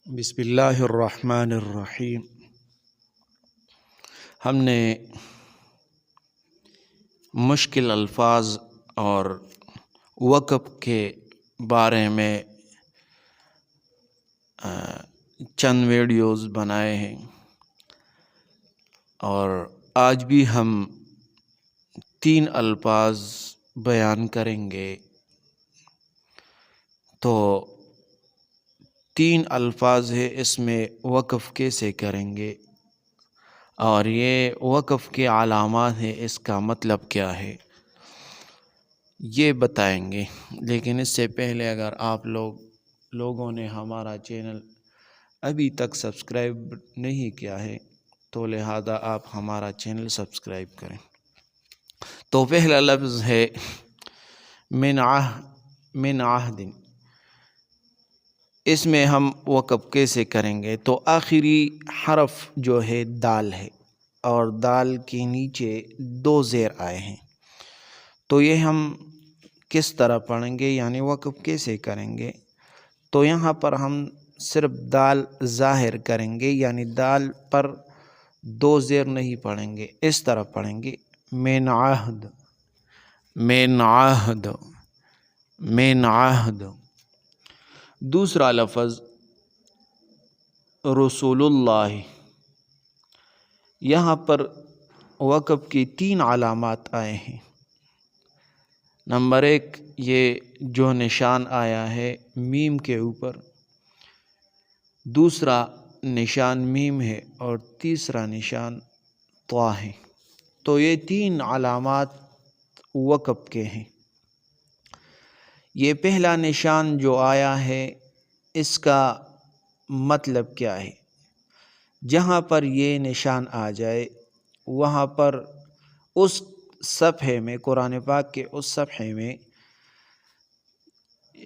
بسم اللہ الرحمن الرحیم۔ ہم نے مشکل الفاظ اور وقف کے بارے میں چند ویڈیوز بنائے ہیں، اور آج بھی ہم 3 الفاظ بیان کریں گے۔ تو 3 الفاظ ہے، اس میں وقف کیسے کریں گے اور یہ وقف کے علامات ہیں، اس کا مطلب کیا ہے یہ بتائیں گے۔ لیکن اس سے پہلے اگر آپ لوگوں نے ہمارا چینل ابھی تک سبسکرائب نہیں کیا ہے تو لہذا آپ ہمارا چینل سبسکرائب کریں۔ تو پہلا لفظ ہے من عہد۔ اس میں ہم وقف کیسے کریں گے؟ تو آخری حرف جو ہے دال ہے، اور دال کے نیچے 2 زیر آئے ہیں، تو یہ ہم کس طرح پڑھیں گے، یعنی وقف کیسے کریں گے؟ تو یہاں پر ہم صرف دال ظاہر کریں گے، یعنی دال پر 2 زیر نہیں پڑھیں گے، اس طرح پڑھیں گے من عہد، من عہد، من عہد۔ دوسرا لفظ رسول اللہ۔ یہاں پر وقف کی 3 علامات آئے ہیں۔ نمبر 1، یہ جو نشان آیا ہے میم کے اوپر، دوسرا نشان میم ہے، اور تیسرا نشان طا ہے۔ تو یہ 3 علامات وقف کے ہیں۔ یہ پہلا نشان جو آیا ہے اس کا مطلب کیا ہے؟ جہاں پر یہ نشان آ جائے وہاں پر اس صفحے میں، قرآن پاک کے اس صفحے میں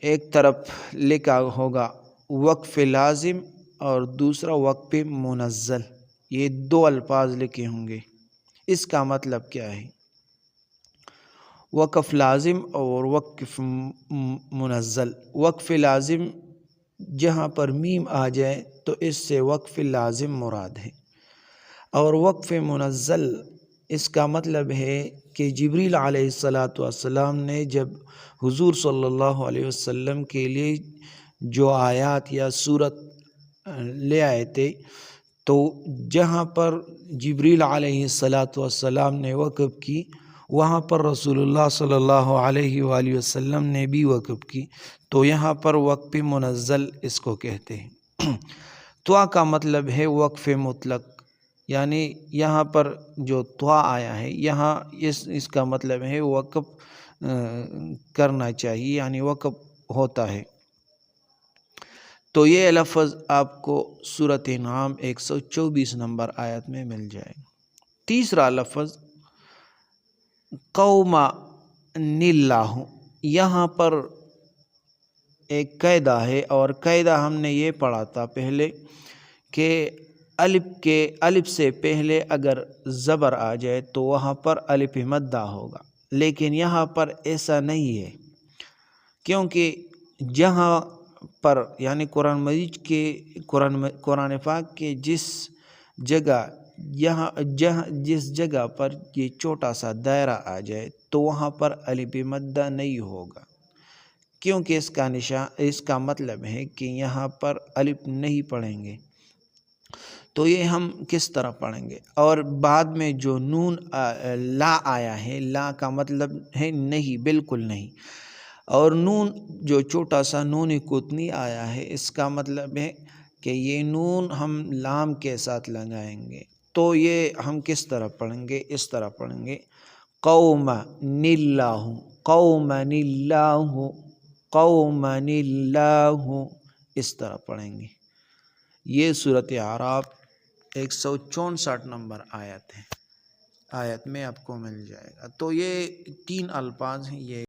ایک طرف لکھا ہوگا وقف لازم اور دوسرا وقف منزل، یہ 2 الفاظ لکھے ہوں گے۔ اس کا مطلب کیا ہے؟ وقف لازم اور وقف منزل۔ وقف لازم جہاں پر میم آ جائے تو اس سے وقف لازم مراد ہے، اور وقف منزل اس کا مطلب ہے کہ جبریل علیہ السلام نے جب حضور صلی اللہ علیہ وسلم کے لیے جو آیات یا سورت لے آئے تھے، تو جہاں پر جبریل علیہ السلام نے وقف کی، وہاں پر رسول اللہ صلی اللہ علیہ وآلہ وسلم نے بھی وقف کی، تو یہاں پر وقف منزل اس کو کہتے ہیں۔ طا کا مطلب ہے وقف مطلق، یعنی یہاں پر جو طا آیا ہے یہاں اس کا مطلب ہے وقف کرنا چاہیے، یعنی وقف ہوتا ہے۔ تو یہ لفظ آپ کو سورۃ انعام 124 نمبر آیت میں مل جائے گا۔ تیسرا لفظ قوم اللہ۔ یہاں پر ایک قاعدہ ہے، اور قاعدہ ہم نے یہ پڑھا تھا پہلے کہ الف سے پہلے اگر زبر آ جائے تو وہاں پر الف مدہ ہوگا، لیکن یہاں پر ایسا نہیں ہے، کیونکہ جہاں پر یعنی قرآن پاک کے جس جگہ پر یہ چھوٹا سا دائرہ آ جائے تو وہاں پر الف مدہ نہیں ہوگا، کیونکہ اس کا مطلب ہے کہ یہاں پر الف نہیں پڑھیں گے۔ تو یہ ہم کس طرح پڑھیں گے؟ اور بعد میں جو نون لا آیا ہے، لا کا مطلب ہے نہیں، بالکل نہیں، اور نون جو چھوٹا سا نون قطنی آیا ہے، اس کا مطلب ہے کہ یہ نون ہم لام کے ساتھ لگائیں گے۔ تو یہ ہم کس طرح پڑھیں گے؟ اس طرح پڑھیں گے قوم اللہ، قوم اللہ، قوم اللہ، اس طرح پڑھیں گے۔ یہ سورۃ اعراف 164 نمبر آیت میں آپ کو مل جائے گا۔ تو یہ 3 الفاظ ہیں، یہ